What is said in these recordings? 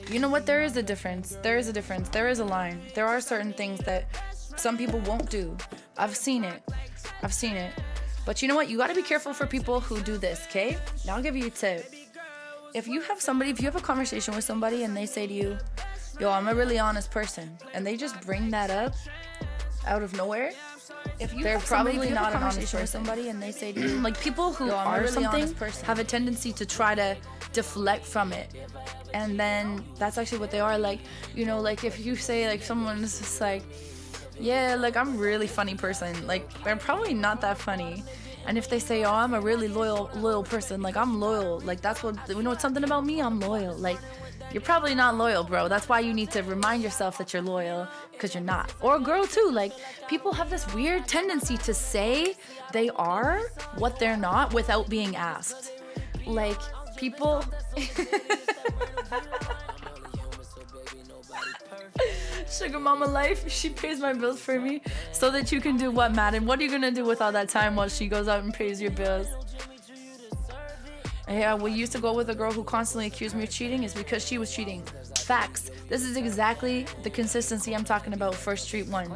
You know what? There is a difference. There is a difference. There is a line. There are certain things that some people won't do. I've seen it. I've seen it. But you know what? You gotta be careful for people who do this, okay? Now I'll give you a tip. If you have a conversation with somebody and they say to you, yo, I'm a really honest person, and they just bring that up out of nowhere, they're probably not an honest person. With somebody and they say to you, like, people who are really something have a tendency to try to deflect from it, and then that's actually what they are. Like, you know, like if you say, like, someone's just like, yeah, like, I'm a really funny person, like, they're probably not that funny. And if they say, oh, I'm a really loyal person, like, I'm loyal, like, that's what, you know, something about me, I'm loyal, like, you're probably not loyal, bro. That's why you need to remind yourself that you're loyal, because you're not. Or a girl too. Like, people have this weird tendency to say they are what they're not without being asked. Like, people Sugar mama life, she pays my bills for me so that you can do what, Madden? What are you gonna do with all that time while she goes out and pays your bills? Yeah, we used to go with a girl who constantly accused me of cheating is because she was cheating. Facts. This is exactly the consistency I'm talking about for Street 1.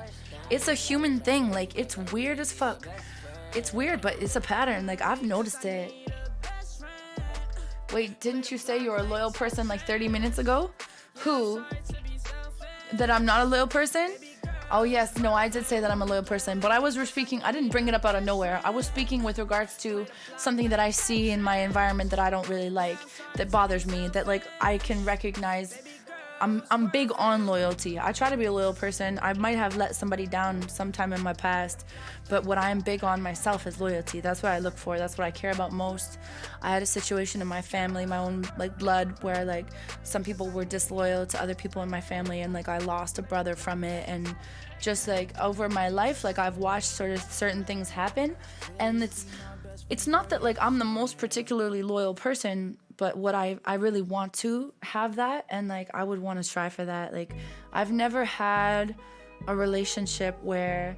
It's a human thing. Like, it's weird as fuck. It's weird, but it's a pattern. Like, I've noticed it. Wait, didn't you say you were a loyal person like 30 minutes ago? Who? That I'm not a loyal person? Oh yes, no, I did say that I'm a loyal person, but I didn't bring it up out of nowhere. I was speaking with regards to something that I see in my environment that I don't really like, that bothers me, that, like, I can recognize. I'm big on loyalty. I try to be a loyal person. I might have let somebody down sometime in my past, but what I'm big on myself is loyalty. That's what I look for. That's what I care about most. I had a situation in my family, my own, like, blood, where, like, some people were disloyal to other people in my family, and, like, I lost a brother from it. And just, like, over my life, like, I've watched sort of certain things happen, and it's not that, like, I'm the most particularly loyal person, but what I really want to have that, and, like, I would want to strive for that. Like, I've never had a relationship where,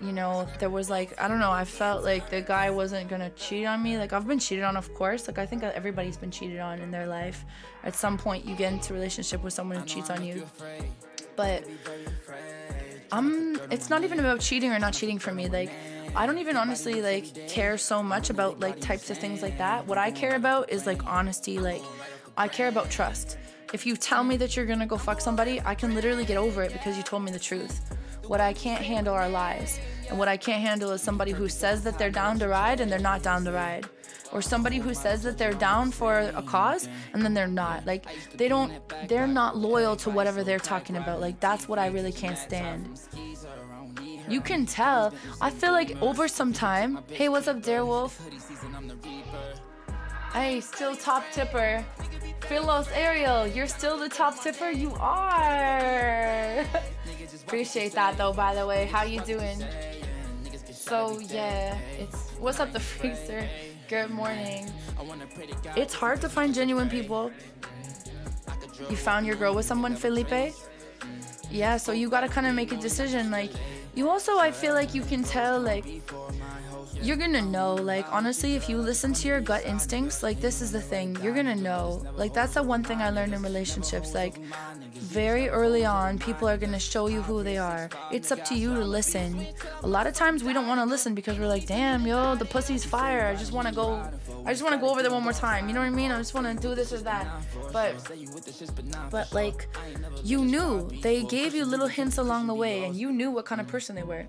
you know, there was, like, I don't know, I felt like the guy wasn't gonna cheat on me. Like, I've been cheated on, of course. Like, I think everybody's been cheated on in their life. At some point, you get into a relationship with someone who cheats on you. But it's not even about cheating or not cheating for me. Like, I don't even honestly, like, care so much about, like, types of things like that. What I care about is, like, honesty. Like, I care about trust. If you tell me that you're gonna go fuck somebody, I can literally get over it because you told me the truth. What I can't handle are lies. And what I can't handle is somebody who says that they're down to ride and they're not down to ride. Or somebody who says that they're down for a cause and then they're not. Like, they're not loyal to whatever they're talking about. Like, that's what I really can't stand. You can tell. I feel like over some time. Hey, what's up, Darewolf? Hey, still top tipper. Philos Ariel, you're still the top tipper? You are. Appreciate that, though, by the way. How you doing? So, yeah, what's up, the freezer? Good morning. It's hard to find genuine people. You found your girl with someone, Felipe? Yeah, so you gotta kind of make a decision. Like, you also, I feel like you can tell, like, you're gonna know. Like, honestly, if you listen to your gut instincts, like, this is the thing, you're gonna know. Like, that's the one thing I learned in relationships. Like, very early on, people are gonna show you who they are. It's up to you to listen. A lot of times we don't want to listen because we're like, damn, yo, the pussy's fire. I just want to go over there one more time. You know what I mean? I just want to do this or that. But like, you knew. They gave you little hints along the way, and you knew what kind of person they were.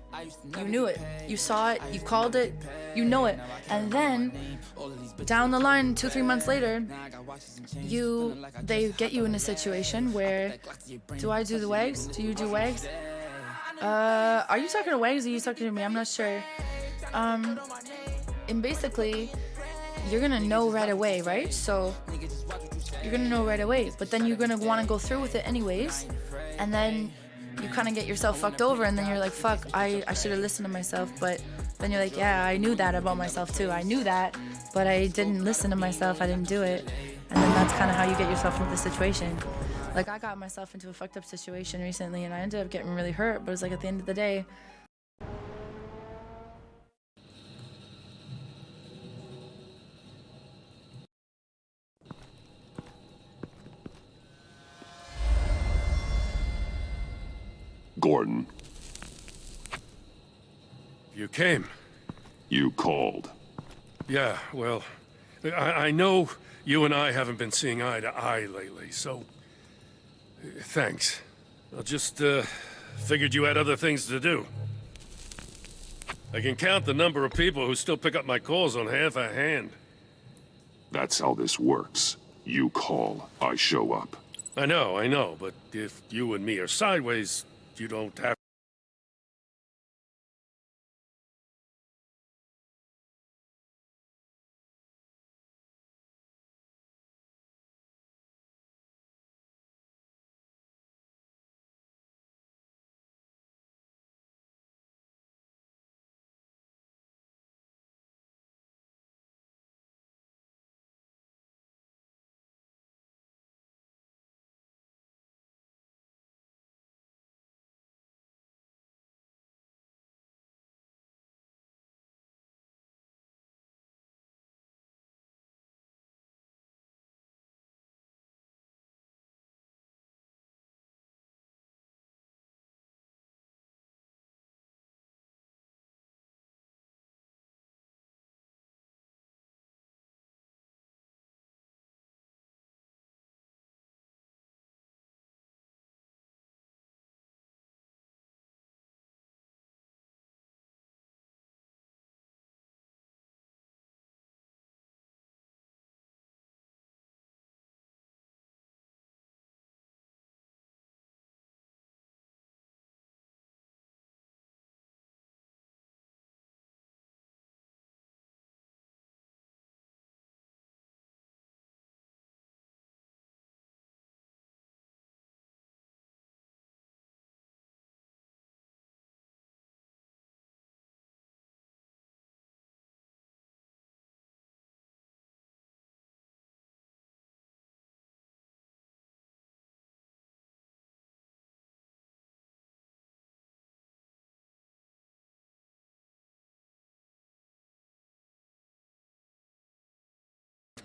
You knew it. You saw it. You called it. You know it. And then down the line, 2-3 months later, they get you in a situation where, do I do the wags? Do you do wags? Are you talking to wags or are you talking to me? I'm not sure. And basically, you're gonna know right away, right? So you're gonna know right away, but then you're gonna want to go through with it anyways, and then you kind of get yourself fucked over, and then you're like, fuck, I should have listened to myself. But then you're like, yeah, I knew that about myself too. I knew that, but I didn't listen to myself. I didn't do it. And then that's kind of how you get yourself into the situation. Like, I got myself into a fucked up situation recently, and I ended up getting really hurt, but it was like, at the end of the day, Gordon, You came. you called. Yeah, well, I know you and I haven't been seeing eye to eye lately, so... thanks. I just, figured you had other things to do. I can count the number of people who still pick up my calls on half a hand. That's how this works. You call, I show up. I know, but if you and me are sideways, you don't have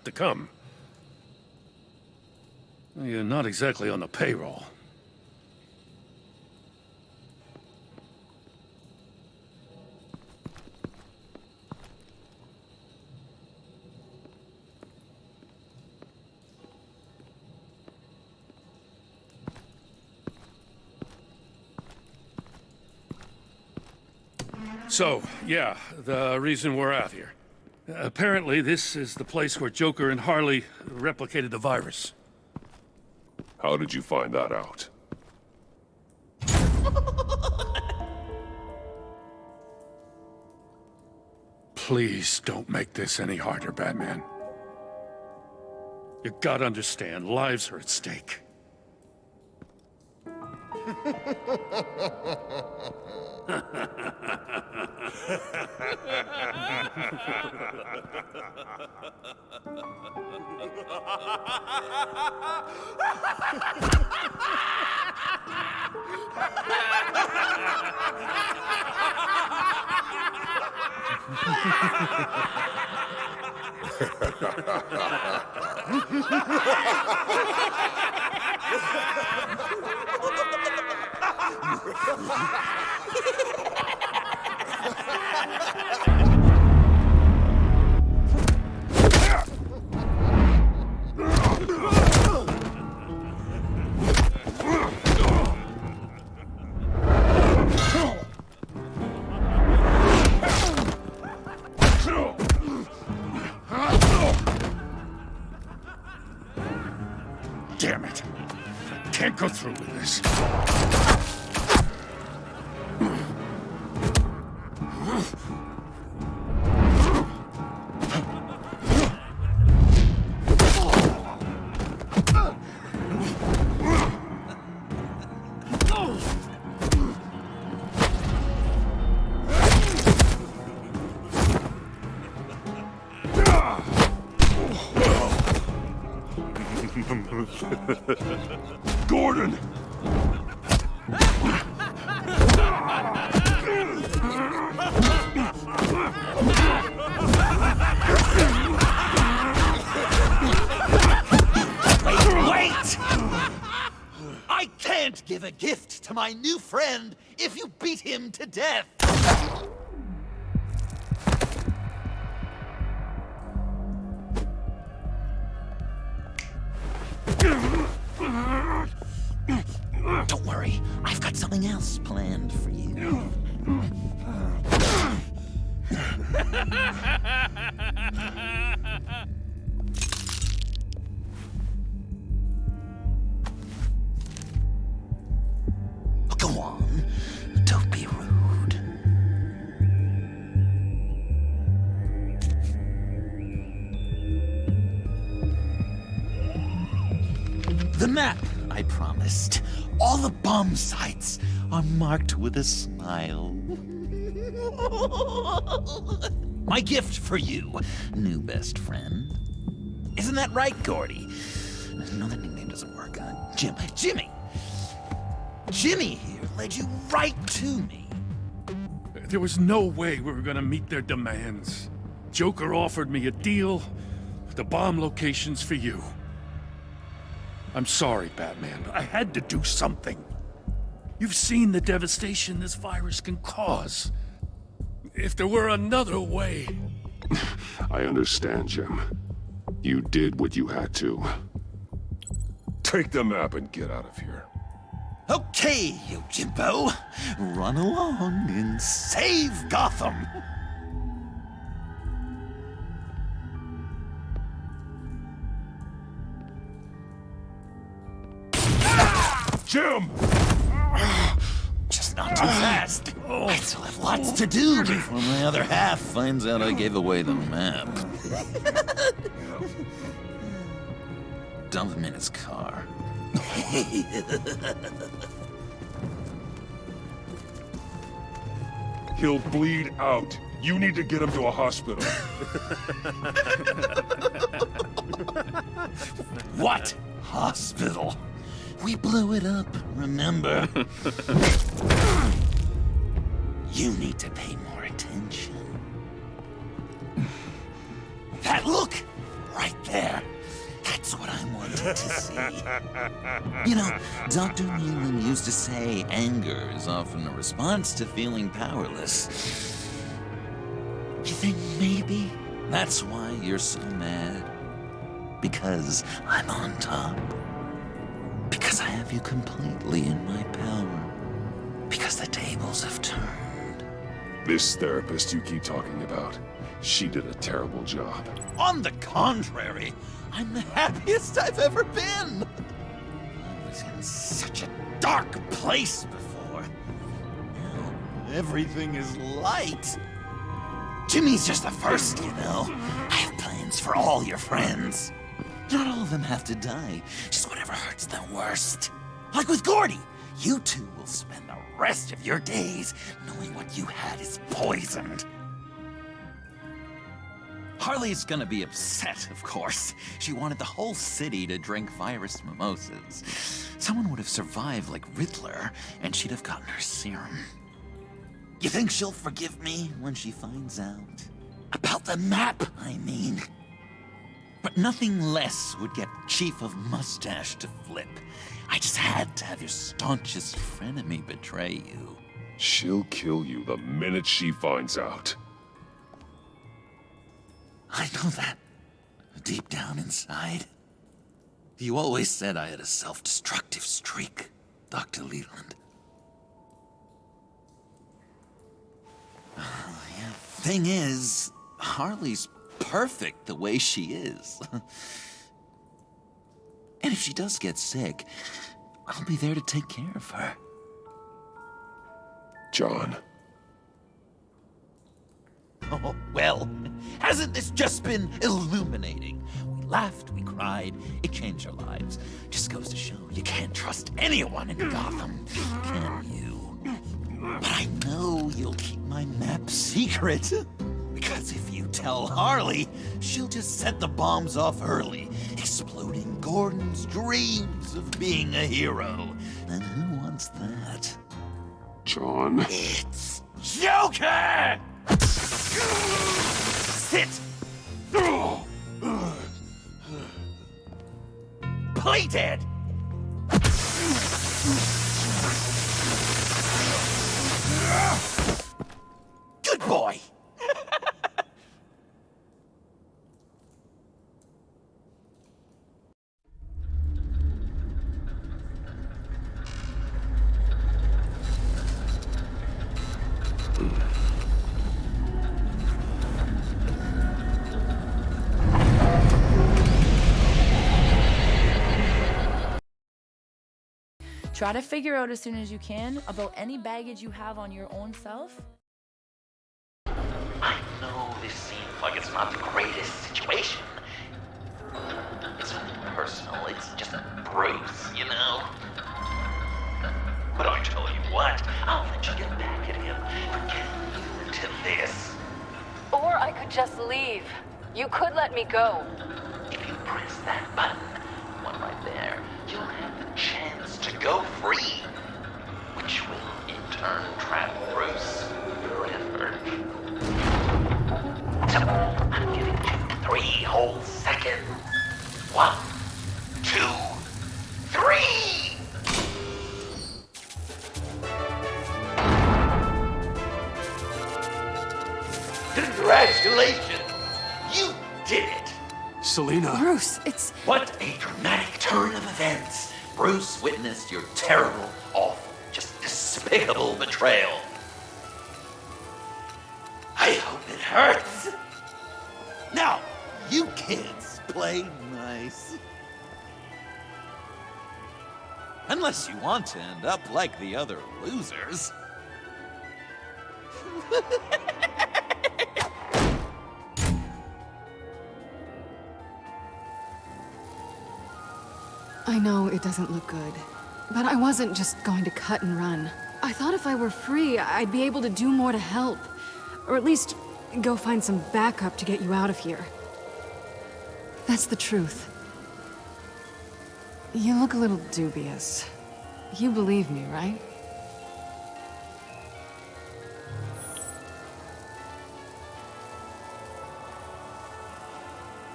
to come. You're not exactly on the payroll. So, yeah, the reason we're out here. Apparently, this is the place where Joker and Harley replicated the virus. How did you find that out? Please don't make this any harder, Batman. You gotta understand, lives are at stake. Damn it. Can't go through with this. Gordon! Wait! I I can't give a gift to my new friend if you beat him to death. Don't worry, I've got something else planned for you. Go on, don't be rude. The map I promised. All the bomb sites are marked with a smile. My gift for you, new best friend. Isn't that right, Gordy? No, that nickname doesn't work. Jimmy! Jimmy here led you right to me. There was no way we were gonna meet their demands. Joker offered me a deal, the bomb locations for you. I'm sorry, Batman, but I had to do something. You've seen the devastation this virus can cause. If there were another way... I understand, Jim. You did what you had to. Take the map and get out of here. Okay, you Jimbo. Run along and save Gotham. Jim! Just not too fast. I still have lots to do before my other half finds out I gave away the map. Dump him in his car. He'll bleed out. You need to get him to a hospital. What? Hospital? We blew it up, remember? You need to pay more attention. That look! Right there. That's what I wanted to see. You know, Dr. Leland used to say anger is often a response to feeling powerless. You think maybe that's why you're so mad? Because I'm on top? Because I have you completely in my power? Because the tables have turned? This therapist you keep talking about, she did a terrible job. On the contrary, I'm the happiest I've ever been. I was in such a dark place before. Now everything is light. Jimmy's just the first, you know. I have plans for all your friends. Not all of them have to die, just whatever hurts them worst. Like with Gordy, you two will spend the rest of your days knowing what you had is poisoned. Harley's gonna be upset, of course. She wanted the whole city to drink virus mimosas. Someone would have survived like Riddler, and she'd have gotten her serum. You think she'll forgive me when she finds out? About the map, I mean. But nothing less would get Chief of Mustache to flip. I just had to have your staunchest frenemy betray you. She'll kill you the minute she finds out. I know that. Deep down inside. You always said I had a self-destructive streak, Dr. Leland. Thing is, Harley's perfect the way she is. And if she does get sick, I'll be there to take care of her. John. Oh, well, hasn't this just been illuminating? We laughed, we cried, it changed our lives. Just goes to show you can't trust anyone in Gotham, can you? But I know you'll keep my map secret. Because if you tell Harley, she'll just set the bombs off early, exploding Gordon's dreams of being a hero. And who wants that? John. It's Joker! Sit! Play dead! Good boy! Try to figure out as soon as you can about any baggage you have on your own self. I know this seems like it's not the greatest situation. It's nothing personal, it's just a bruise, you know? But I tell you what, I'll let you get back at him for getting you into this. Or I could just leave. You could let me go. If you press that button, one right there, you'll have the chance to go free, which will in turn trap Bruce forever. So, I'm giving you 3 whole seconds. 1, 2, 3! Congratulations! You did it! Selena! Bruce, it's... What a dramatic turn of events! Bruce witnessed your terrible, awful, just despicable betrayal. I hope it hurts! Now, you kids play nice. Unless you want to end up like the other losers. I know it doesn't look good, but I wasn't just going to cut and run. I thought if I were free, I'd be able to do more to help. Or at least, go find some backup to get you out of here. That's the truth. You look a little dubious. You believe me, right?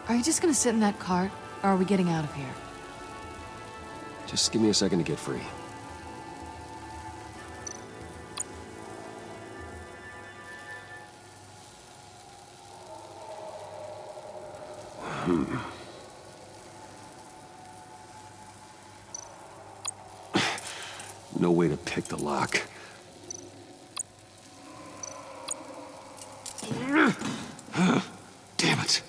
Are you just gonna sit in that cart, or are we getting out of here? Just give me a second to get free. No way to pick the lock. Damn it.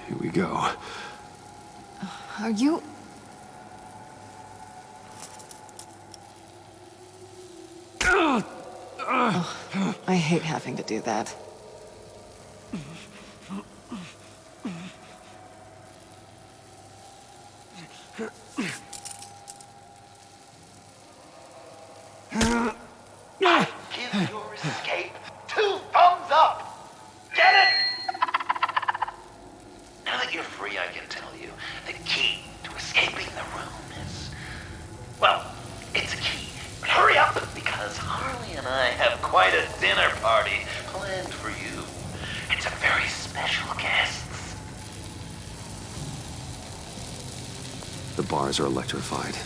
Here we go. Are you... Oh, I hate having to do that. Give your escape 2 thumbs up! Get it? Now that you're free, I can tell you, the key to escaping the room is... Well, it's a key. But hurry up, because Harley and I have quite a dinner party planned for you. It's a very special guests. The bars are electrified.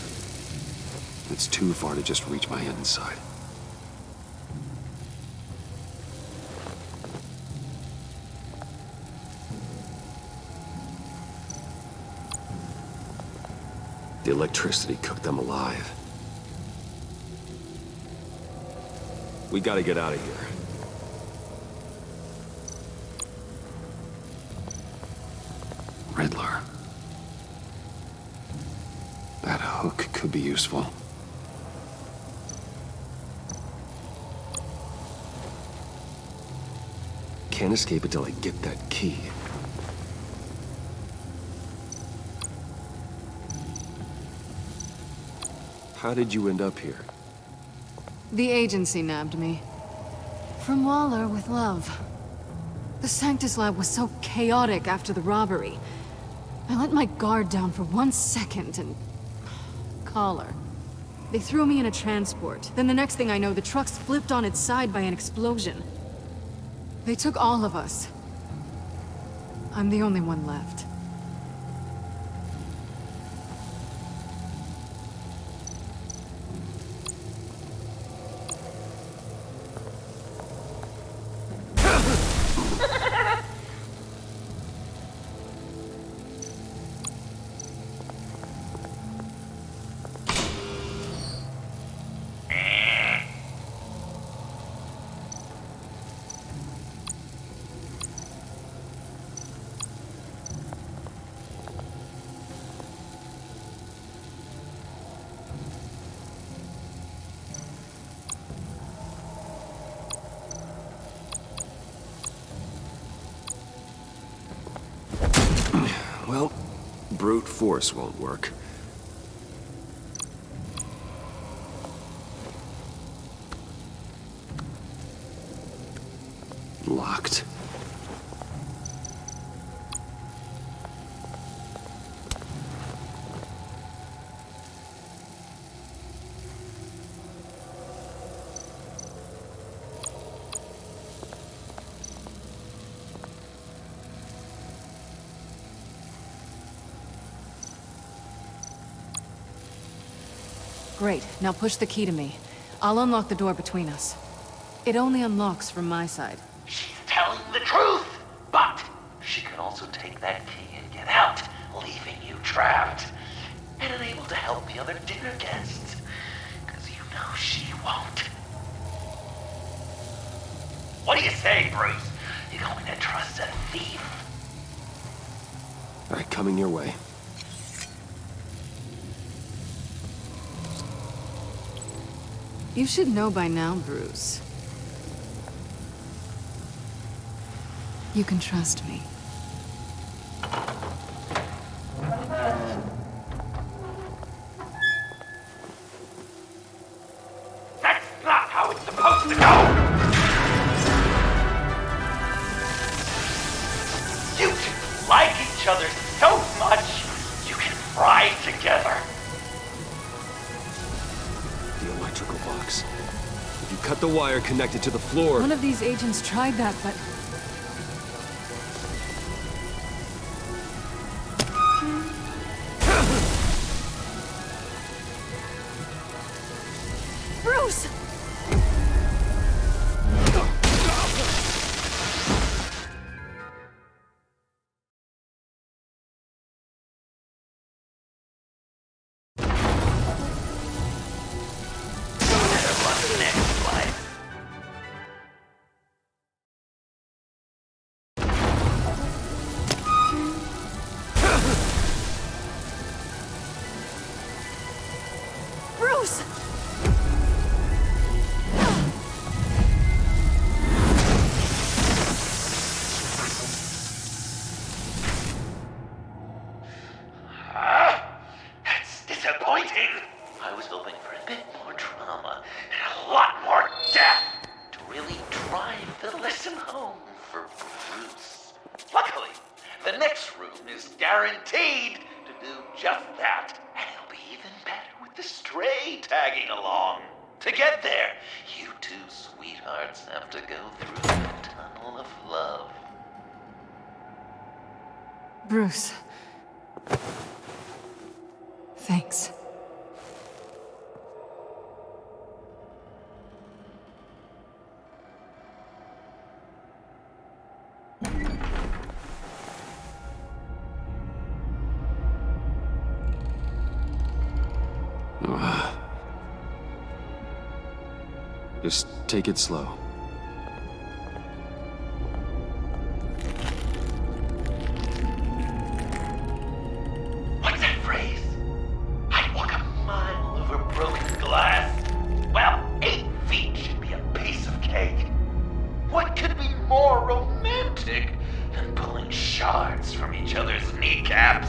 It's too far to just reach my hand inside. The electricity cooked them alive. We gotta get out of here. Riddler. That hook could be useful. Can't escape until I get that key. How did you end up here? The agency nabbed me. From Waller with love. The Sanctus lab was so chaotic after the robbery. I let my guard down for 1 second and... Collar. They threw me in a transport. Then the next thing I know, the truck's flipped on its side by an explosion. They took all of us. I'm the only one left. Well, brute force won't work. Locked. Great. Now push the key to me. I'll unlock the door between us. It only unlocks from my side. She's telling the truth, but she can also take that key and get out, leaving you trapped and unable to help the other dinner guests. Because you know she won't. What do you say, Bruce? You going to trust a thief? All right, coming your way. You should know by now, Bruce. You can trust me. That's not how it's supposed to go! You two like each other so much, you can fry together. The electrical box. If you cut the wire connected to the floor... One of these agents tried that, but... Bruce! Bruce! That's disappointing. I was hoping for a bit more drama and a lot more death to really drive the lesson home for Bruce. Luckily, the next room is guaranteed to do just that. And it'll be even better with the stray tagging along. To get there, you two sweethearts have to go through the tunnel of love. Bruce. Thanks. Just take it slow. What's that phrase? I'd walk a mile over broken glass. Well, 8 feet should be a piece of cake. What could be more romantic than pulling shards from each other's kneecaps?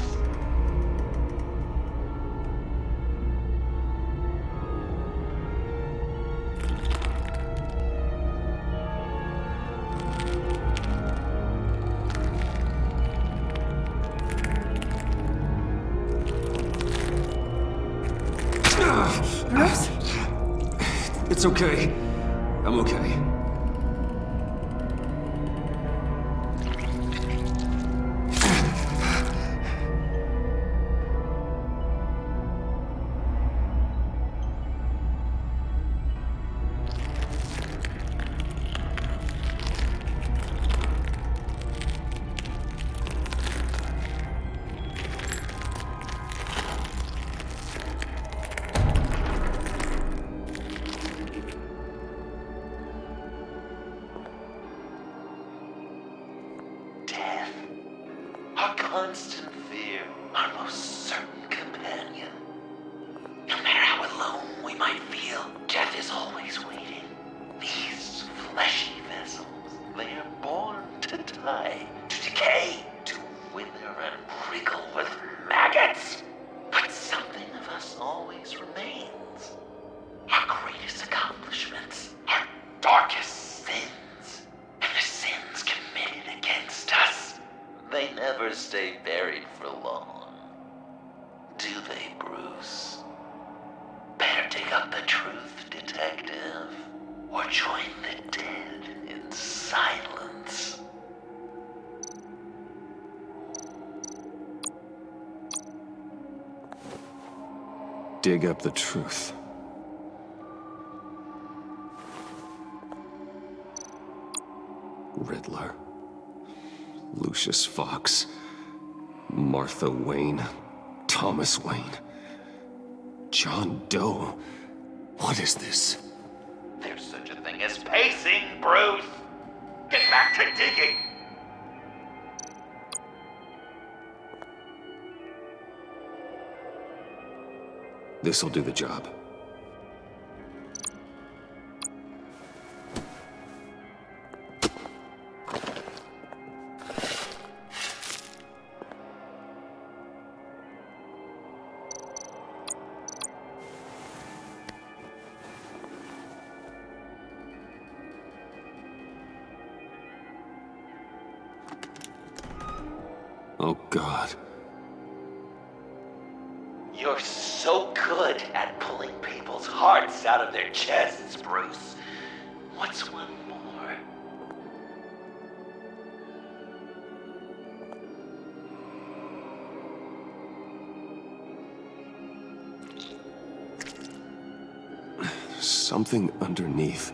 Bruce? It's okay. I'm okay. Death. Our constant fear. Our most certain companion. No matter how alone we might feel, death is always waiting. These fleshy vessels, they are born to die, to decay, to wither and wriggle with maggots. But something of us always remains. Our greatest accomplishments, our darkest sins, and the sins committed against us. They never stay buried for long. Do they, Bruce? Better dig up the truth, detective, or join the dead in silence. Dig up the truth. Riddler. Lucius Fox. Martha Wayne. Thomas Wayne. John Doe. What is this? There's such a thing as pacing, Bruce! Get back to digging! This'll do the job. Oh, God. You're so good at pulling people's hearts out of their chests, Bruce. What's one more? Something underneath.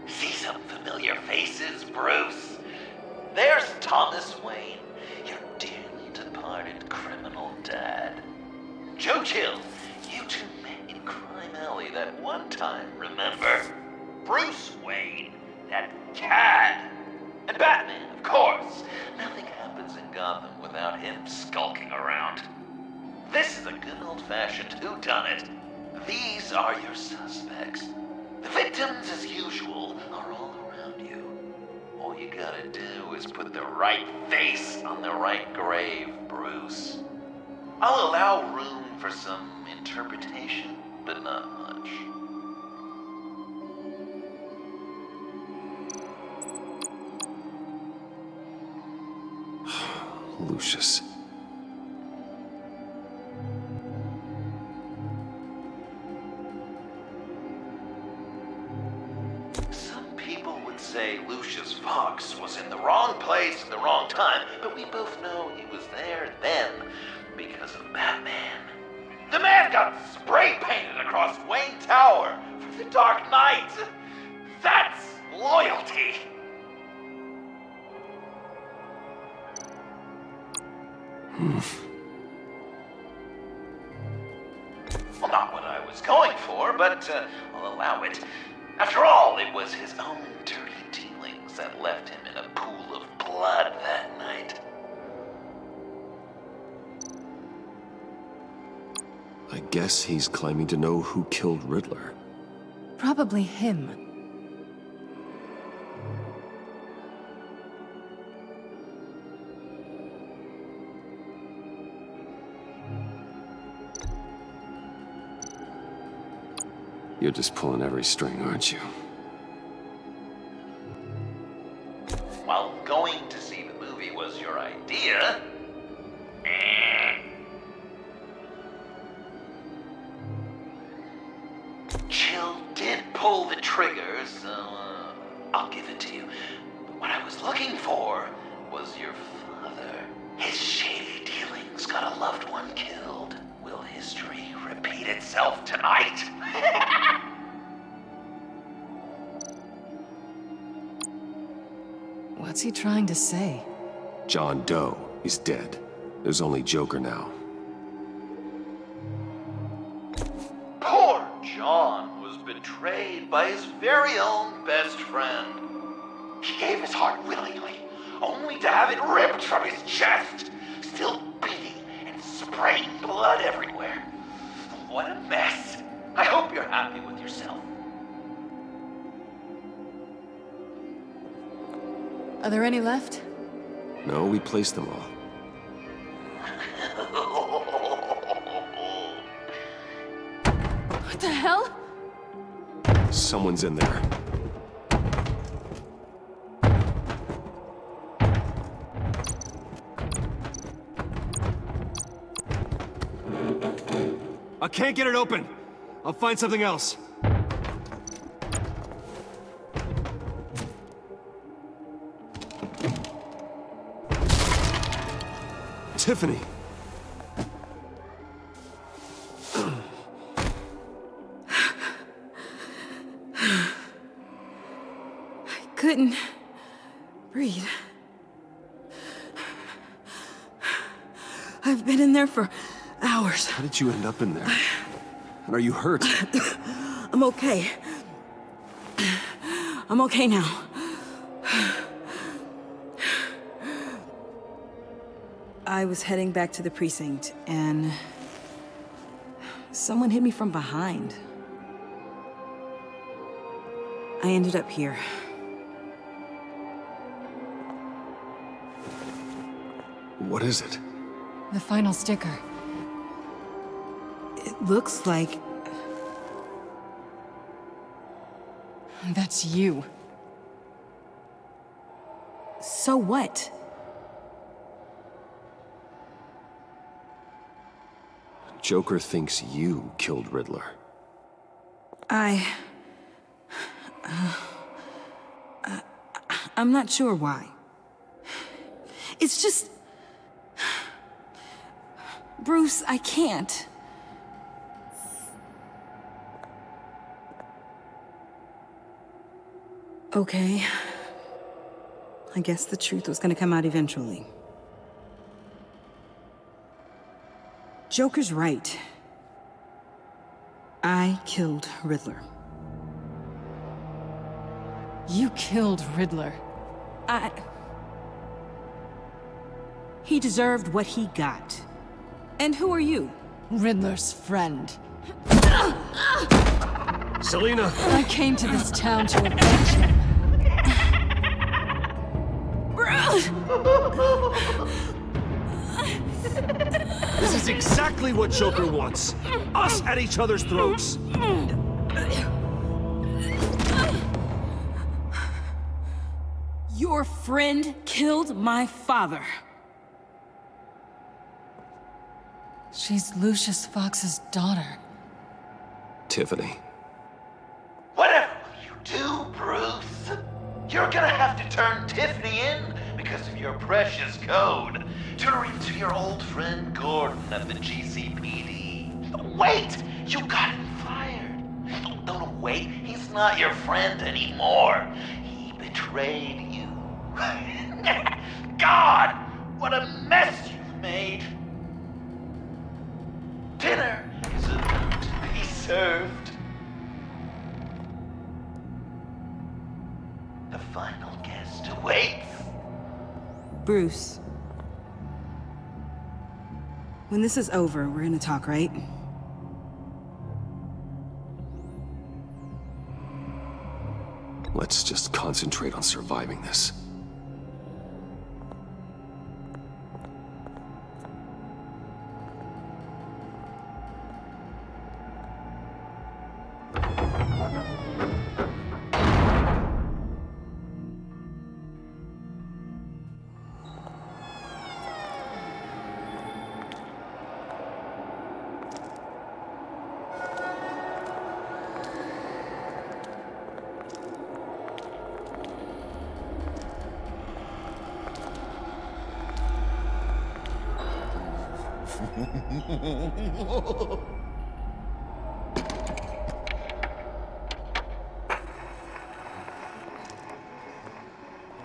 See some familiar faces, Bruce? There's Thomas Wayne, your dearly departed criminal dad. Joe Chill, you two met in Crime Alley that one time, remember? Bruce Wayne, that cad. And Batman, of course. Nothing happens in Gotham without him skulking around. This is a good old-fashioned whodunit. These are your suspects. The victims, as usual, are all around you. All you gotta do is put the right face on the right grave, Bruce. I'll allow room for some interpretation, but not much. Lucius. Some people would say Lucius Fox was in the wrong place at the wrong time, but we both know he was there then because of Batman. The man got spray painted across Wayne Tower for the Dark Knight. That's loyalty. Well, not what I was going for, but I'll allow it. After all, it was his own dirty dealings that left him in a pool of blood that night. I guess he's claiming to know who killed Riddler. Probably him. You're just pulling every string, aren't you? While going to see the movie was your idea, Chill did pull the trigger, so I'll give it to you. But what I was looking for was your father. His shady dealings got a loved one killed. Will history repeat itself tonight? What's he trying to say? John Doe is dead. There's only Joker now. Poor John was betrayed by his very own best friend. He gave his heart willingly, only to have it ripped from his chest, still beating and spraying blood everywhere. What a mess. I hope you're happy with yourself. Are there any left? No, we placed them all. What the hell? Someone's in there. I can't get it open. I'll find something else. Tiffany. I couldn't breathe. I've been in there for hours. How did you end up in there? And are you hurt? I'm okay. I'm okay now. I was heading back to the precinct, and someone hit me from behind. I ended up here. What is it? The final sticker. It looks like... That's you. So what? Joker thinks you killed Riddler. I'm not sure why. It's just... Bruce, I can't. Okay. I guess the truth was gonna come out eventually. Joker's right. I killed Riddler. You killed Riddler. He deserved what he got. And who are you? Riddler's friend. Selina! I came to this town to avenge him. This is exactly what Joker wants. Us at each other's throats. Your friend killed my father. She's Lucius Fox's daughter. Tiffany. Whatever will you do, Bruce? You're gonna have to turn Tiffany in because of your precious code. Turn her into your old friend Gordon at the GCPD. Wait! You got him fired. No, wait. He's not your friend anymore. He betrayed you. God! What a mess you've made! Dinner is about to be served. The final guest awaits. Bruce. When this is over, we're gonna talk, right? Let's just concentrate on surviving this.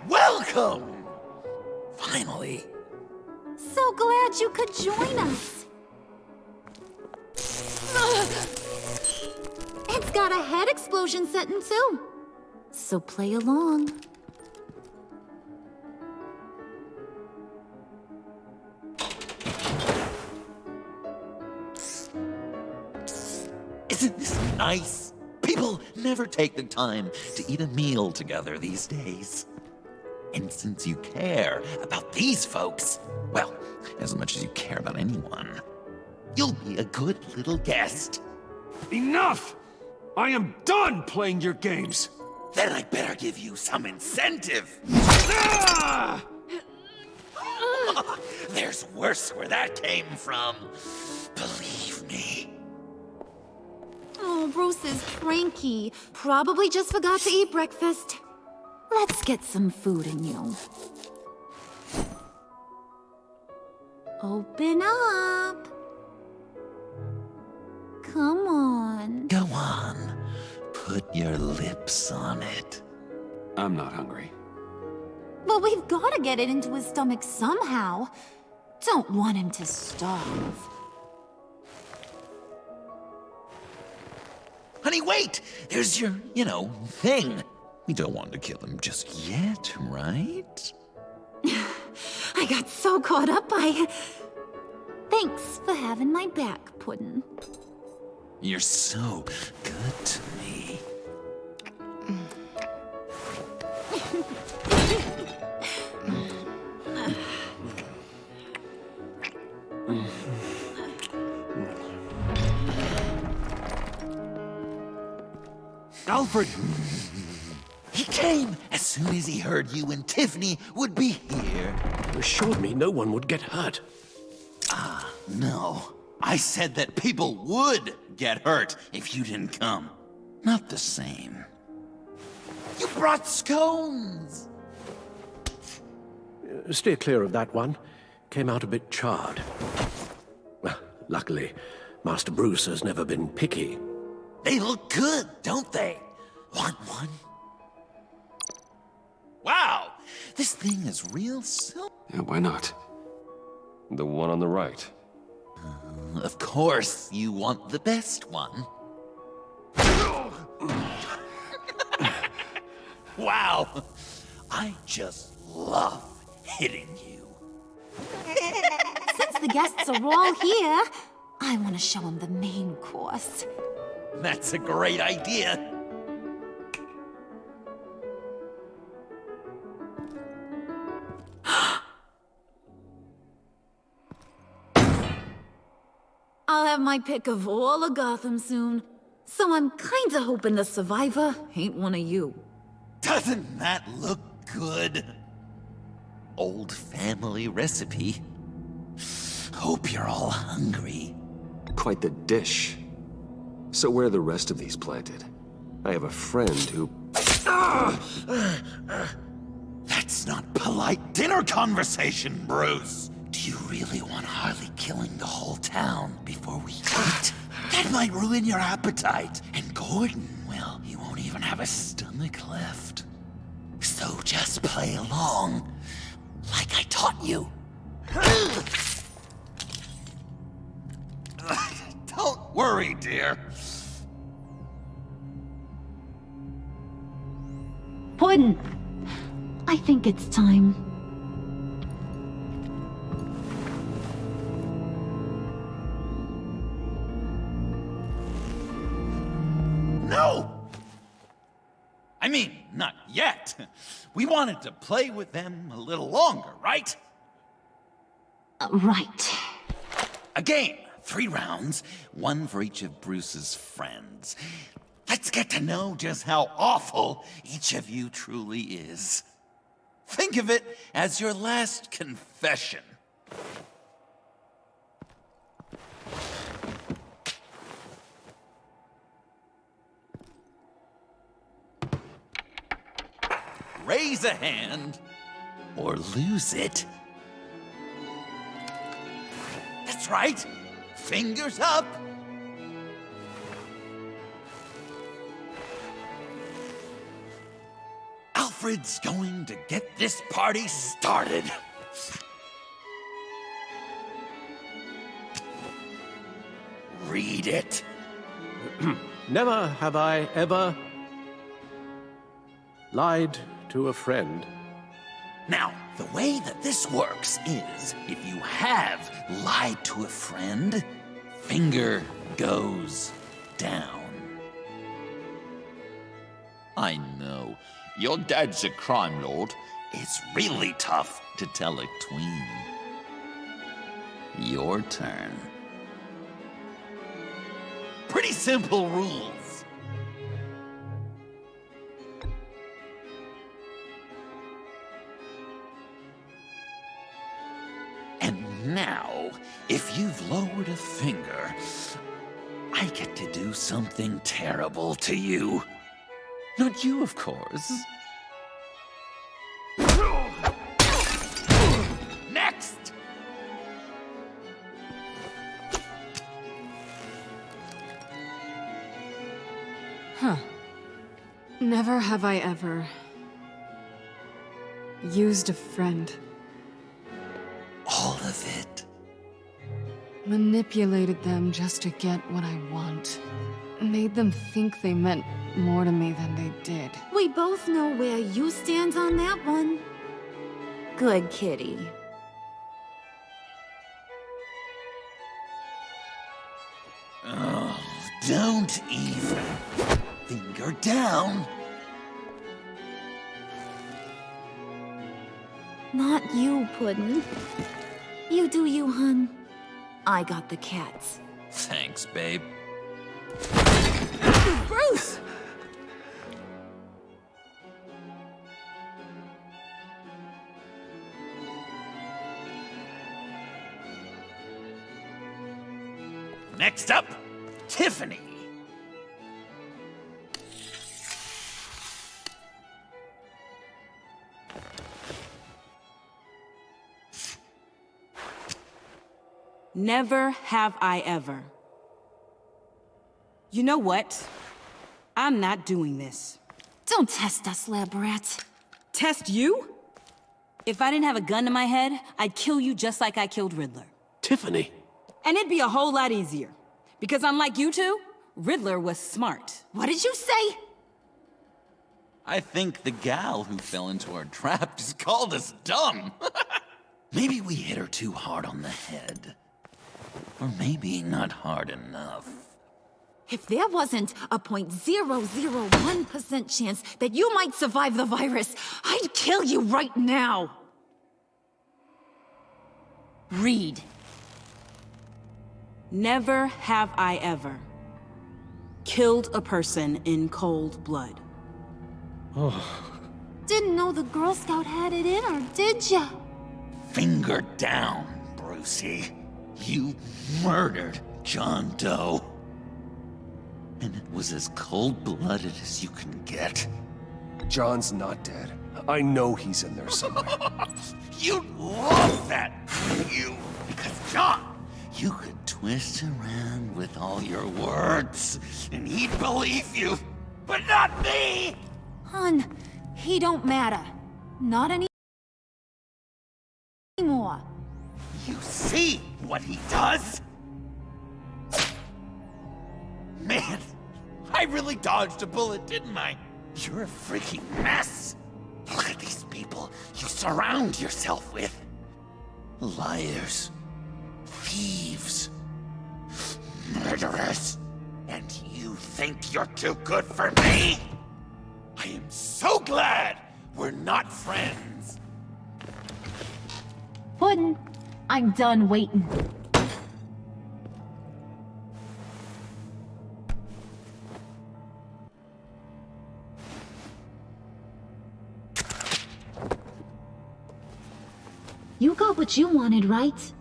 Welcome! Finally. So glad you could join us. It's got a head explosion setting too. So play along. Isn't this nice? People never take the time to eat a meal together these days. And since you care about these folks, well, as much as you care about anyone, you'll be a good little guest. Enough! I am done playing your games! Then I better give you some incentive. Ah! There's worse where that came from. Believe me. Oh, Bruce is cranky. Probably just forgot to eat breakfast. Let's get some food in you. Open up. Come on. Go on. Put your lips on it. I'm not hungry. But we've got to get it into his stomach somehow. Don't want him to starve. Honey, wait! There's your, thing. We don't want to kill him just yet, right? I got so caught up by... Thanks for having my back, Puddin'. You're so good to me. Alfred! He came as soon as he heard you and Tiffany would be here. You assured me no one would get hurt. No. I said that people would get hurt if you didn't come. Not the same. You brought scones! Steer clear of that one. Came out a bit charred. Well, luckily, Master Bruce has never been picky. They look good, don't they? Want one? Wow! This thing is real silver. Yeah, why not? The one on the right. Of course, you want the best one. Wow! I just love hitting you. Since the guests are all here, I want to show them the main course. That's a great idea. I'll have my pick of all of Gotham soon, so I'm kinda hoping the survivor ain't one of you. Doesn't that look good? Old family recipe. Hope you're all hungry. Quite the dish. So where are the rest of these planted? I have a friend who... That's not polite dinner conversation, Bruce. Do you really want Harley killing the whole town before we eat? That might ruin your appetite. And Gordon, well, he won't even have a stomach left. So just play along, like I taught you. Don't worry, dear. Puddin', I think it's time. No! I mean, not yet. We wanted to play with them a little longer, right? Right. A game, 3 rounds, 1 for each of Bruce's friends. Let's get to know just how awful each of you truly is. Think of it as your last confession. Raise a hand, or lose it. That's right. Fingers up. Alfred's going to get this party started. Read it. Never have I ever lied to a friend. Now, the way that this works is, if you have lied to a friend, finger goes down. I know. Your dad's a crime lord, It's really tough to tell a tween. Your turn. Pretty simple rules. And now, if you've lowered a finger, I get to do something terrible to you. Not you, of course. Next! Huh. Never have I ever used a friend. All of it. Manipulated them just to get what I want. Made them think they meant more to me than they did. We both know where you stand on that one. Good kitty. Oh, don't even. Finger down. Not you, Puddin'. You do you, hun. I got the cats. Thanks, babe. Bruce! Next up, Tiffany. Never have I ever. You know what? I'm not doing this. Don't test us, lab rat. Test you? If I didn't have a gun to my head, I'd kill you just like I killed Riddler. Tiffany. And it'd be a whole lot easier. Because unlike you two, Riddler was smart. What did you say? I think the gal who fell into our trap just called us dumb. Maybe we hit her too hard on the head. Or maybe not hard enough. If there wasn't a 0.001% chance that you might survive the virus, I'd kill you right now. Read. Never have I ever killed a person in cold blood. Didn't know the Girl Scout had it in her, did ya? Finger down, Brucey. You murdered John Doe. And it was as cold-blooded as you can get. John's not dead. I know he's in there somewhere. You'd love that, wouldn't you? Because John, you could twist around with all your words, and he'd believe you. But not me! Hun, he don't matter. Not anymore. You see what he does? Man, I really dodged a bullet, didn't I? You're a freaking mess. Look at these people you surround yourself with. Liars, thieves, murderers. And you think you're too good for me? I am so glad we're not friends. Puddin', I'm done waiting. You got what you wanted, right?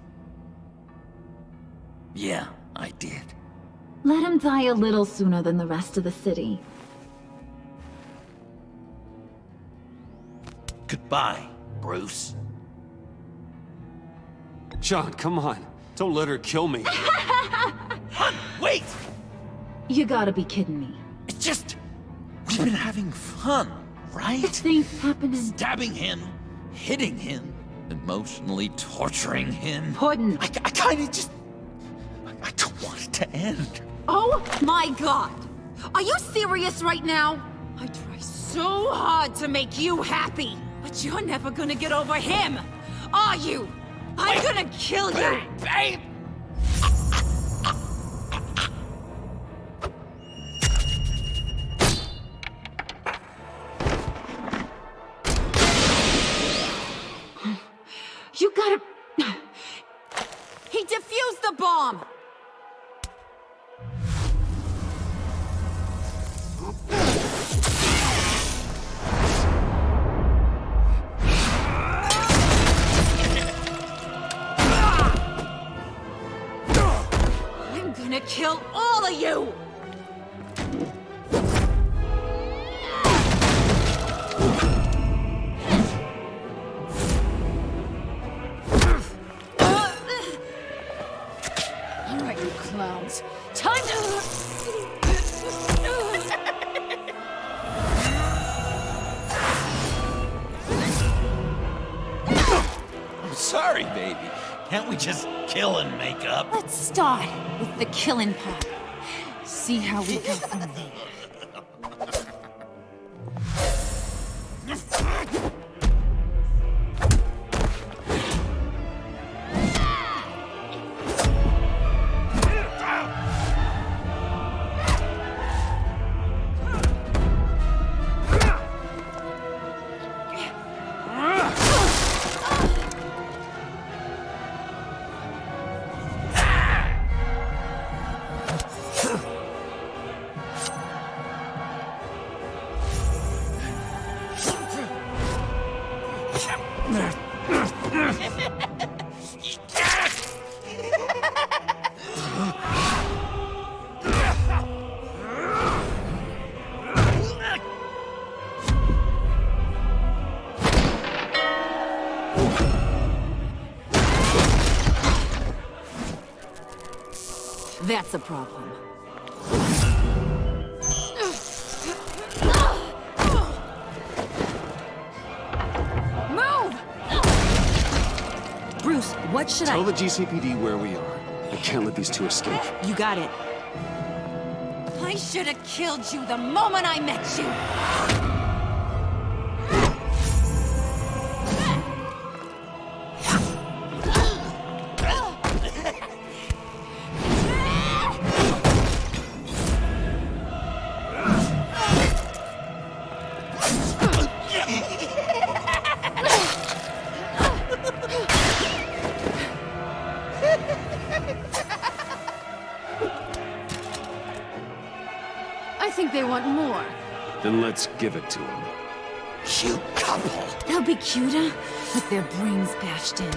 Yeah, I did. Let him die a little sooner than the rest of the city. Goodbye, Bruce. John, come on. Don't let her kill me. Hun, wait! You gotta be kidding me. It's just... we've been having fun, right? Things happening. Stabbing him, hitting him, emotionally torturing him. Puddin'. I kinda just... I don't want it to end. Oh my god! Are you serious right now? I try so hard to make you happy, but you're never gonna get over him, are you? I'm gonna kill you! Babe! You gotta... He defused the bomb! I'm gonna kill all of you! Alright, you clowns. Time to... I'm sorry, baby. Can't we just kill and make up? Let's start with the killing part. See how we go from there. That's a problem. Move! Bruce, what should Tell the GCPD where we are. I can't let these two escape. You got it. I should have killed you the moment I met you! I think they want more. Then let's give it to them. You couple. They'll be cuter with their brains bashed in.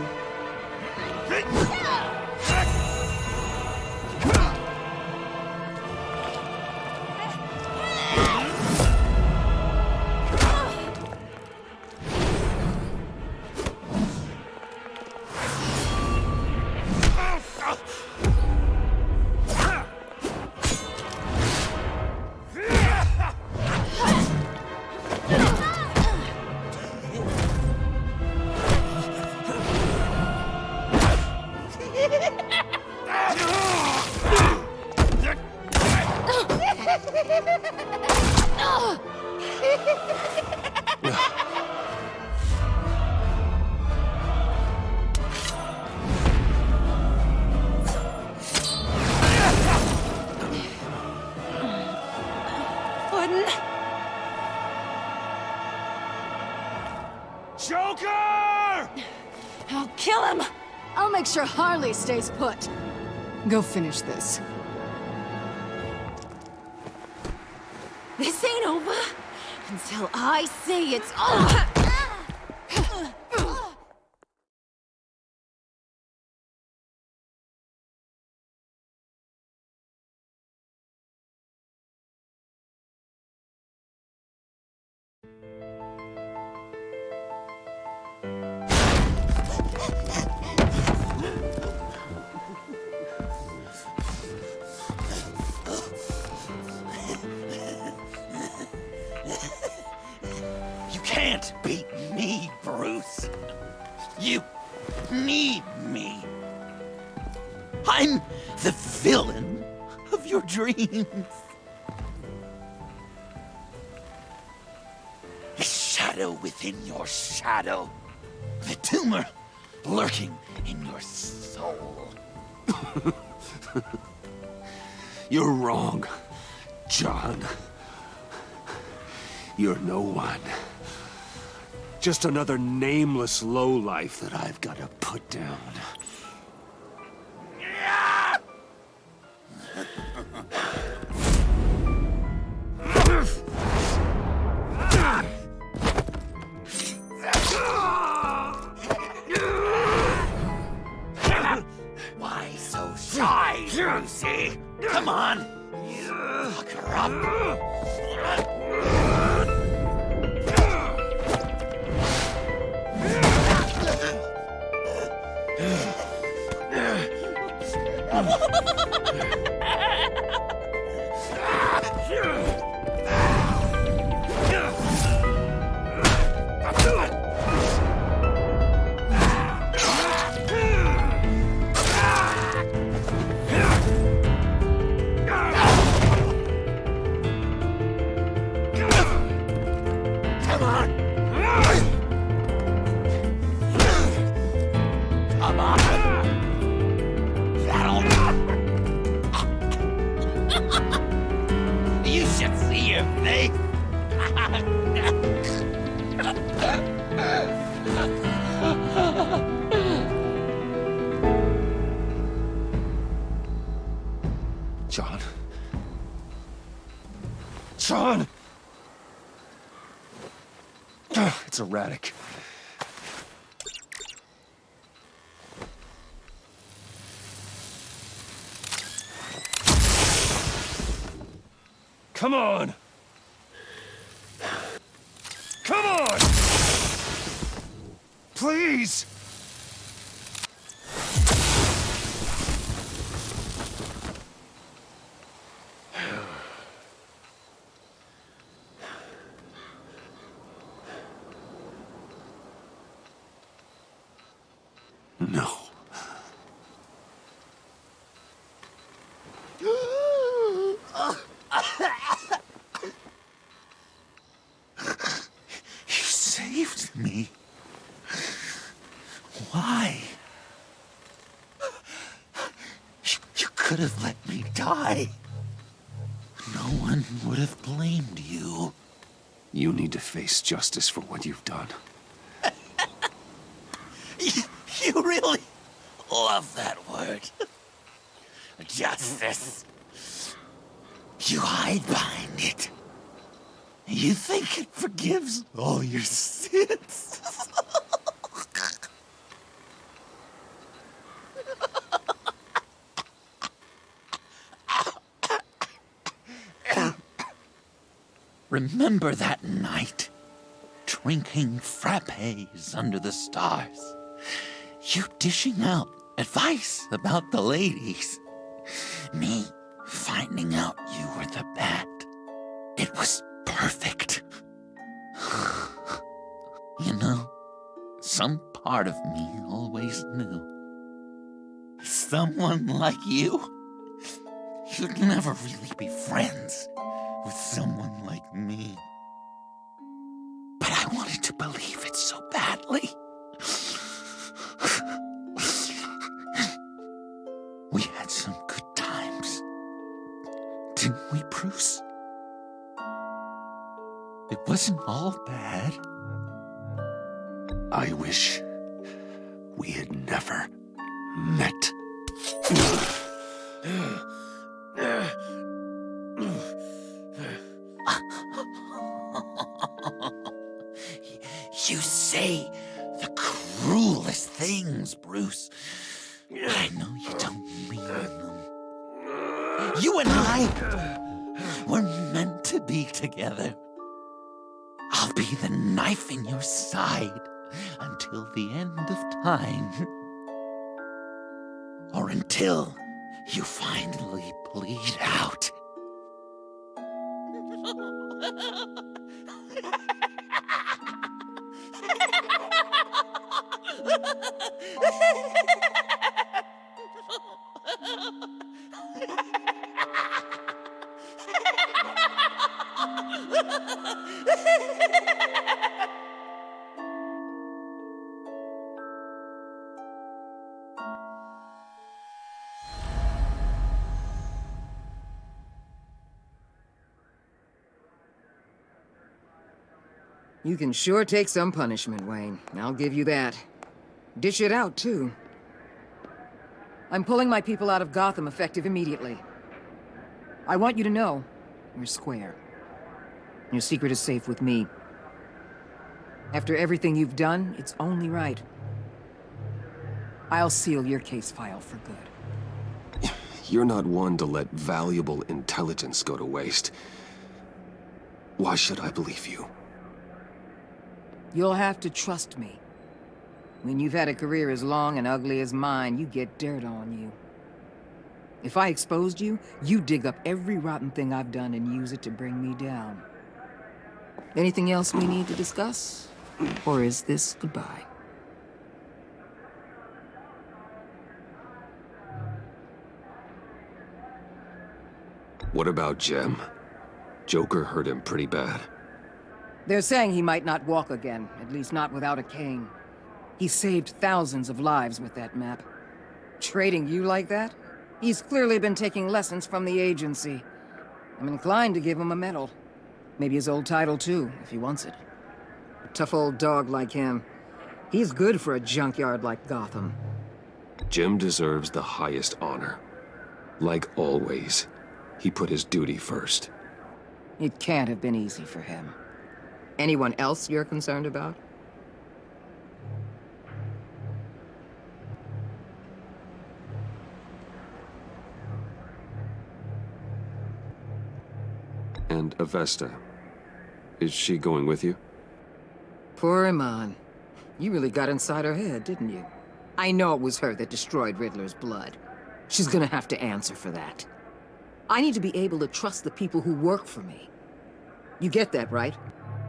Joker! I'll kill him! I'll make sure Harley stays put. Go finish this. This ain't over until I say it's over! You can't beat me, Bruce. You need me. I'm the villain of your dreams. The shadow within your shadow. The tumor lurking in your soul. You're wrong, John. You're no one. Just another nameless lowlife that I've got to put down. Why so shy, Lucy? Come on! Look her up! You should see your face. John? John! It's erratic. Come on! Come on! Please! No. You saved me. Why? You could have let me die. No one would have blamed you. You need to face justice for what you've done. You really love that word. Justice. You hide behind it. You think it forgives all your sins. Remember that night, drinking frappes under the stars. You dishing out advice about the ladies. Me finding out you were the bat. It was perfect. You know, some part of me always knew. Someone like you, you'd never really be friends with someone like me. But I wanted to believe it so badly. We had some good times, didn't we, Bruce? It wasn't all bad. I wish we had never met. You say the cruelest things, Bruce. I know you don't mean them. You and I were meant to be together. I'll be the knife in your side until the end of time. Or until you finally bleed out. You can sure take some punishment, Wayne. I'll give you that. Dish it out, too. I'm pulling my people out of Gotham effective immediately. I want you to know, we're square. Your secret is safe with me. After everything you've done, it's only right. I'll seal your case file for good. You're not one to let valuable intelligence go to waste. Why should I believe you? You'll have to trust me. When you've had a career as long and ugly as mine, you get dirt on you. If I exposed you, you dig up every rotten thing I've done and use it to bring me down. Anything else we need to discuss? Or is this goodbye? What about Jem? Joker hurt him pretty bad. They're saying he might not walk again, at least not without a cane. He saved thousands of lives with that map. Trading you like that? He's clearly been taking lessons from the agency. I'm inclined to give him a medal. Maybe his old title too, if he wants it. A tough old dog like him. He's good for a junkyard like Gotham. Jem deserves the highest honor. Like always, he put his duty first. It can't have been easy for him. Anyone else you're concerned about? And Avesta, is she going with you? Poor Iman. You really got inside her head, didn't you? I know it was her that destroyed Riddler's blood. She's gonna have to answer for that. I need to be able to trust the people who work for me. You get that, right?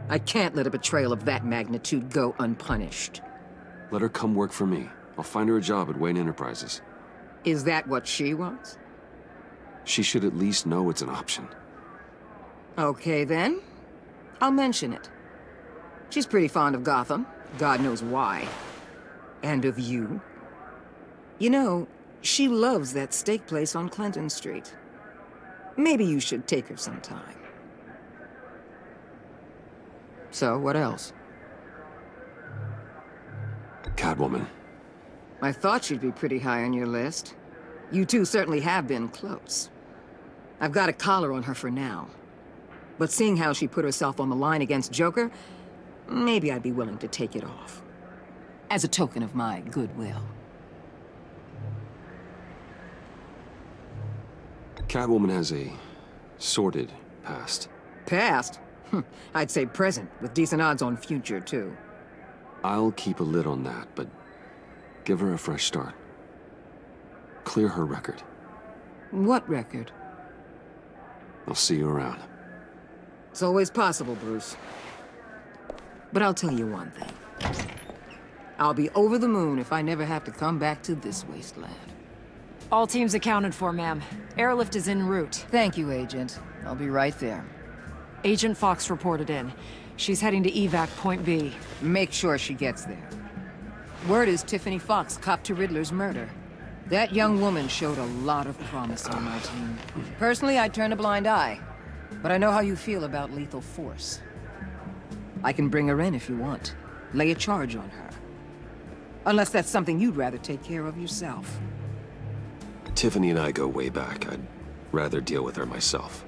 I can't let a betrayal of that magnitude go unpunished. Let her come work for me. I'll find her a job at Wayne Enterprises. Is that what she wants? She should at least know it's an option. Okay, then. I'll mention it. She's pretty fond of Gotham. God knows why. And of you. You know, she loves that steak place on Clinton Street. Maybe you should take her sometime. So, what else? Catwoman. I thought she'd be pretty high on your list. You two certainly have been close. I've got a collar on her for now. But seeing how she put herself on the line against Joker, maybe I'd be willing to take it off. As a token of my goodwill. Catwoman has a sordid past. Past? I'd say present, with decent odds on future, too. I'll keep a lid on that, but give her a fresh start. Clear her record. What record? I'll see you around. It's always possible, Bruce. But I'll tell you one thing. I'll be over the moon if I never have to come back to this wasteland. All teams accounted for, ma'am. Airlift is en route. Thank you, Agent. I'll be right there. Agent Fox reported in. She's heading to evac Point B. Make sure she gets there. Word is Tiffany Fox copped to Riddler's murder. That young woman showed a lot of promise on my team. Personally, I'd turn a blind eye. But I know how you feel about lethal force. I can bring her in if you want. Lay a charge on her. Unless that's something you'd rather take care of yourself. Tiffany and I go way back. I'd rather deal with her myself.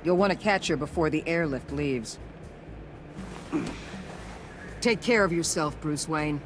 You'll want to catch her before the airlift leaves. Take care of yourself, Bruce Wayne.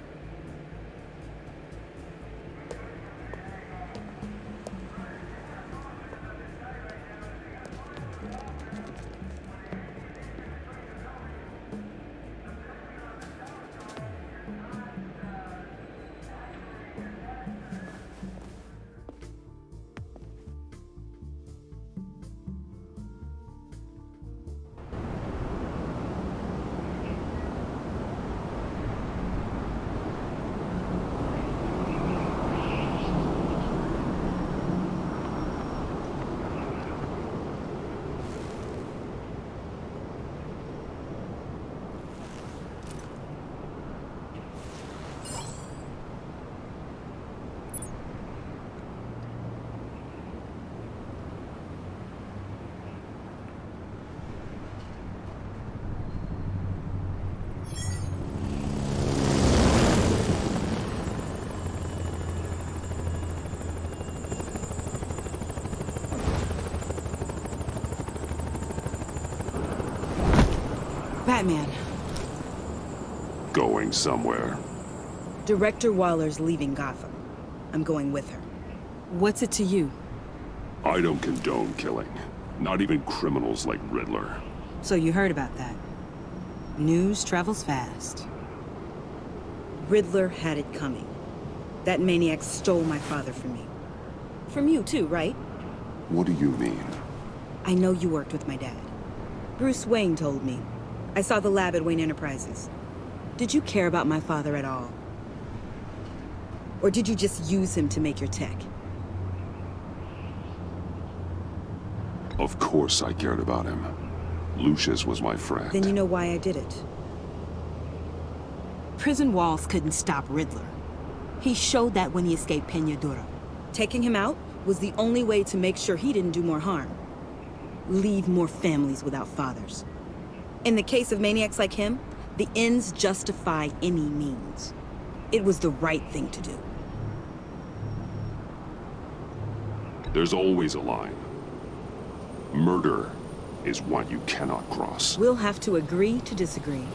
Batman. Going somewhere. Director Waller's leaving Gotham. I'm going with her. What's it to you? I don't condone killing. Not even criminals like Riddler. So you heard about that. News travels fast. Riddler had it coming. That maniac stole my father from me. From you too, right? What do you mean? I know you worked with my dad. Bruce Wayne told me. I saw the lab at Wayne Enterprises. Did you care about my father at all? Or did you just use him to make your tech? Of course I cared about him. Lucius was my friend. Then you know why I did it. Prison walls couldn't stop Riddler. He showed that when he escaped Peñadura. Taking him out was the only way to make sure he didn't do more harm. Leave more families without fathers. In the case of maniacs like him, the ends justify any means. It was the right thing to do. There's always a line. Murder is one you cannot cross. We'll have to agree to disagree.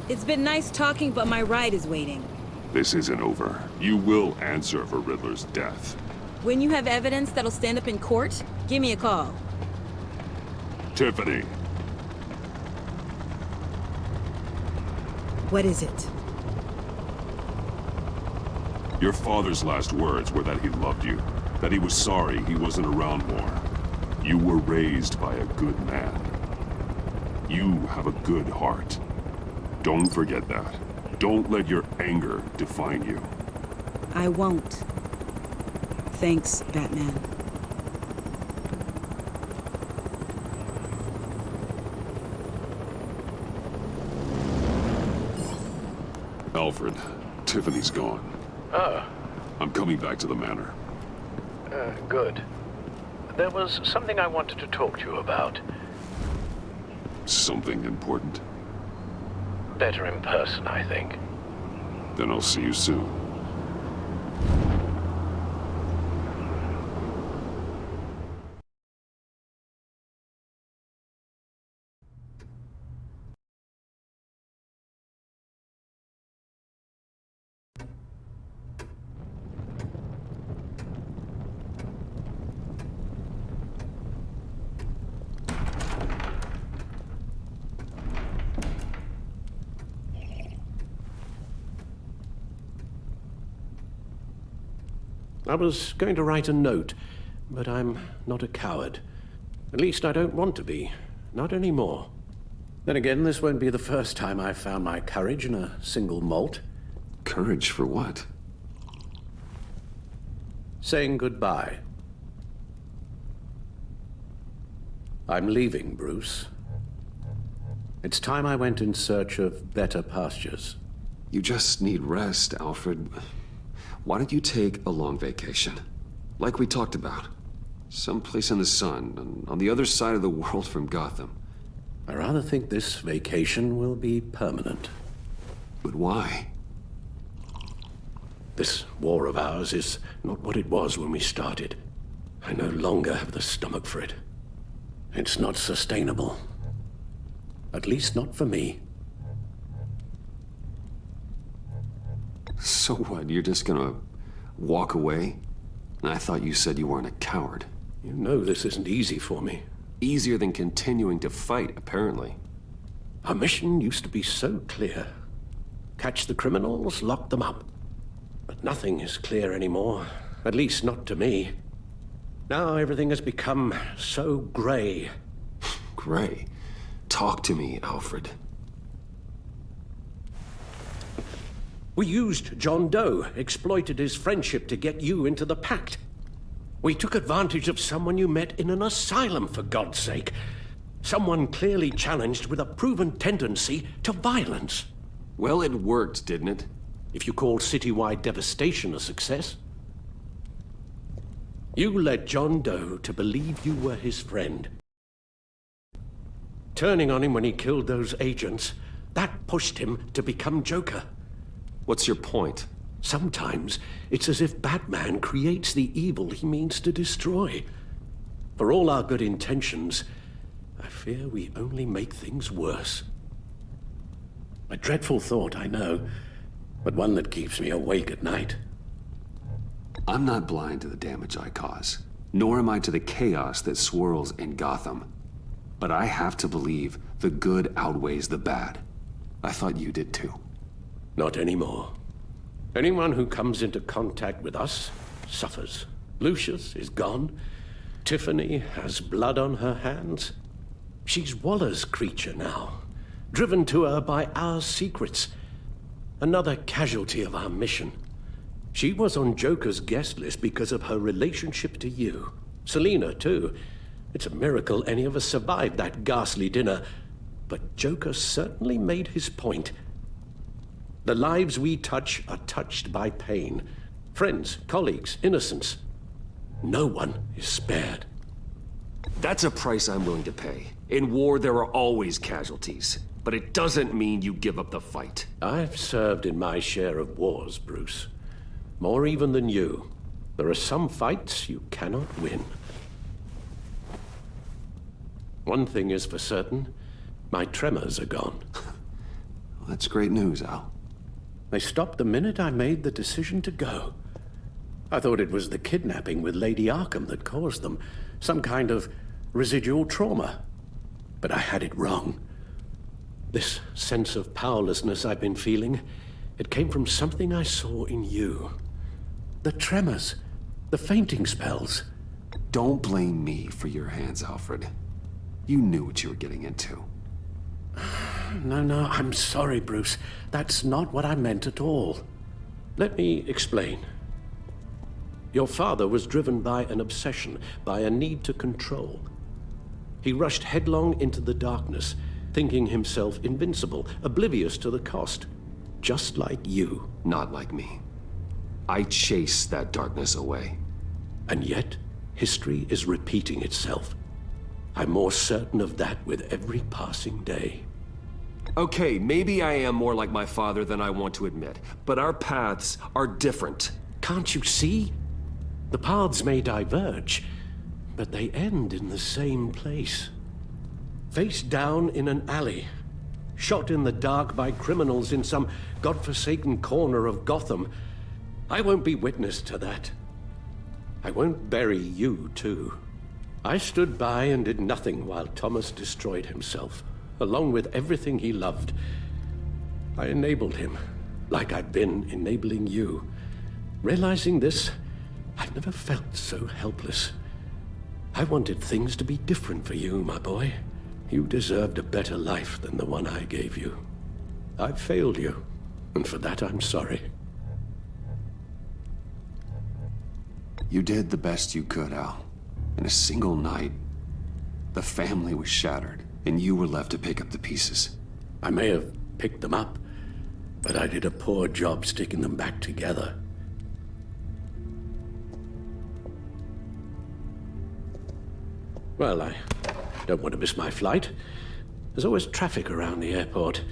It's been nice talking, but my ride is waiting. This isn't over. You will answer for Riddler's death. When you have evidence that'll stand up in court, give me a call. Tiffany. What is it? Your father's last words were that he loved you, that he was sorry he wasn't around more. You were raised by a good man. You have a good heart. Don't forget that. Don't let your anger define you. I won't. Thanks, Batman. Alfred, Tiffany's gone. Ah. I'm coming back to the manor. Good. There was something I wanted to talk to you about. Something important? Better in person, I think. Then I'll see you soon. I was going to write a note, but I'm not a coward. At least I don't want to be. Not anymore. Then again, this won't be the first time I've found my courage in a single malt. Courage for what? Saying goodbye. I'm leaving, Bruce. It's time I went in search of better pastures. You just need rest, Alfred. Why don't you take a long vacation? Like we talked about. Someplace in the sun, on the other side of the world from Gotham. I rather think this vacation will be permanent. But why? This war of ours is not what it was when we started. I no longer have the stomach for it. It's not sustainable. At least not for me. So what, you're just gonna walk away? I thought you said you weren't a coward. You know this isn't easy for me. Easier than continuing to fight, apparently. Our mission used to be so clear. Catch the criminals, lock them up. But nothing is clear anymore. At least not to me. Now everything has become so gray. Gray? Talk to me, Alfred. We used John Doe, exploited his friendship to get you into the pact. We took advantage of someone you met in an asylum, for God's sake. Someone clearly challenged with a proven tendency to violence. Well, it worked, didn't it? If you call citywide devastation a success. You led John Doe to believe you were his friend. Turning on him when he killed those agents, that pushed him to become Joker. What's your point? Sometimes it's as if Batman creates the evil he means to destroy. For all our good intentions, I fear we only make things worse. A dreadful thought, I know, but one that keeps me awake at night. I'm not blind to the damage I cause, nor am I to the chaos that swirls in Gotham. But I have to believe the good outweighs the bad. I thought you did too. Not anymore. Anyone who comes into contact with us suffers. Lucius is gone. Tiffany has blood on her hands. She's Waller's creature now, driven to her by our secrets. Another casualty of our mission. She was on Joker's guest list because of her relationship to you. Selina, too. It's a miracle any of us survived that ghastly dinner. But Joker certainly made his point. The lives we touch are touched by pain. Friends, colleagues, innocents. No one is spared. That's a price I'm willing to pay. In war, there are always casualties. But it doesn't mean you give up the fight. I've served in my share of wars, Bruce. More even than you. There are some fights you cannot win. One thing is for certain. My tremors are gone. Well, that's great news, Al. They stopped the minute I made the decision to go. I thought it was the kidnapping with Lady Arkham that caused them. Some kind of residual trauma. But I had it wrong. This sense of powerlessness I've been feeling, it came from something I saw in you. The tremors, the fainting spells. Don't blame me for your hands, Alfred. You knew what you were getting into. No, I'm sorry, Bruce. That's not what I meant at all. Let me explain. Your father was driven by an obsession, by a need to control. He rushed headlong into the darkness, thinking himself invincible, oblivious to the cost. Just like you. Not like me. I chased that darkness away. And yet, history is repeating itself. I'm more certain of that with every passing day. Okay, maybe I am more like my father than I want to admit, but our paths are different. Can't you see? The paths may diverge, but they end in the same place. Face down in an alley, shot in the dark by criminals in some godforsaken corner of Gotham. I won't be witness to that. I won't bury you, too. I stood by and did nothing while Thomas destroyed himself, along with everything he loved. I enabled him, like I'd been enabling you. Realizing this, I've never felt so helpless. I wanted things to be different for you, my boy. You deserved a better life than the one I gave you. I've failed you, and for that I'm sorry. You did the best you could, Al. In a single night, the family was shattered, and you were left to pick up the pieces. I may have picked them up, but I did a poor job sticking them back together. Well, I don't want to miss my flight. There's always traffic around the airport.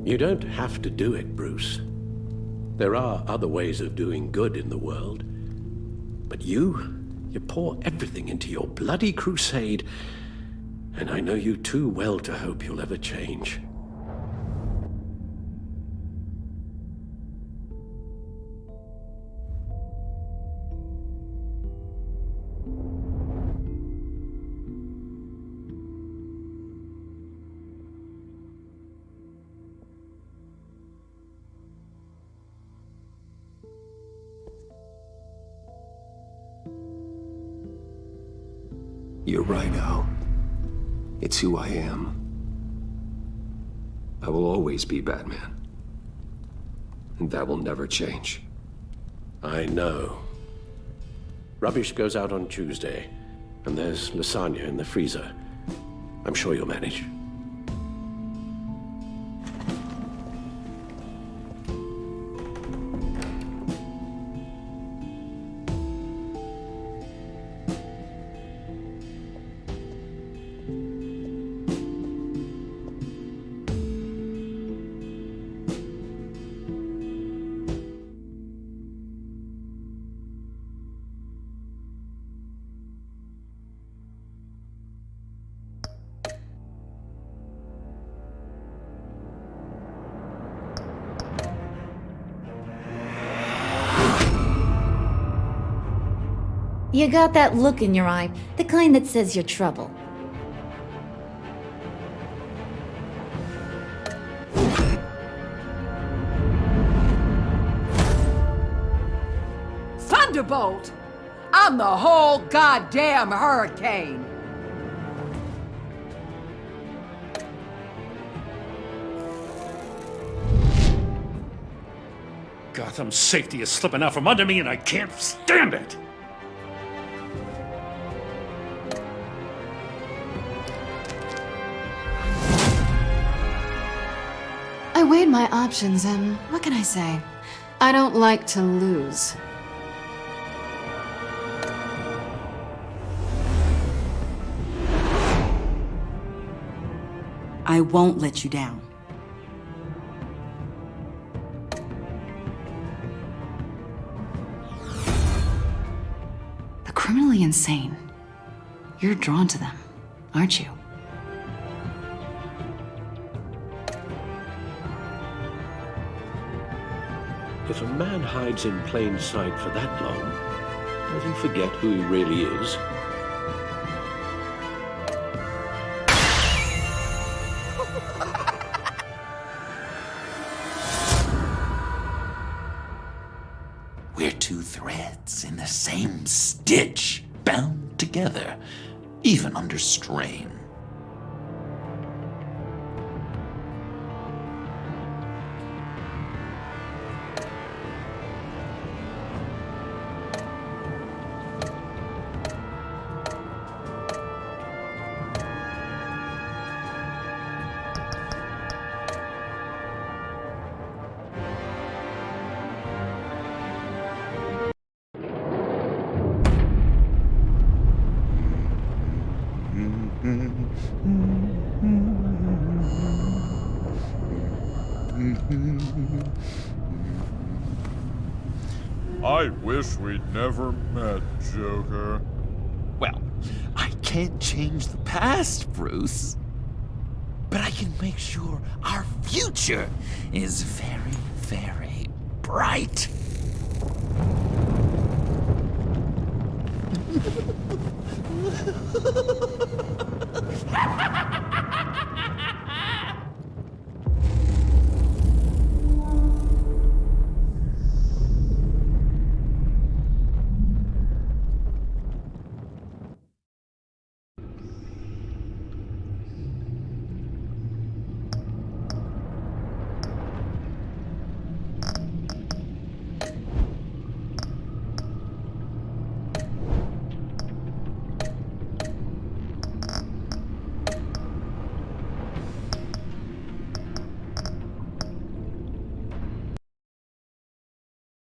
You don't have to do it, Bruce. There are other ways of doing good in the world. But you pour everything into your bloody crusade, and I know you too well to hope you'll ever change. You're right, Al. It's who I am. I will always be Batman. And that will never change. I know. Rubbish goes out on Tuesday, and there's lasagna in the freezer. I'm sure you'll manage. You got that look in your eye, the kind that says you're trouble. Thunderbolt! I'm the whole goddamn hurricane! Gotham's safety is slipping out from under me and I can't stand it! I weighed my options and what can I say? I don't like to lose. I won't let you down. The criminally insane. You're drawn to them, aren't you? If a man hides in plain sight for that long, does he forget who he really is? We're two threads in the same stitch, bound together, even under strain. I wish we'd never met, Joker. Well, I can't change the past, Bruce. But I can make sure our future is very, very bright.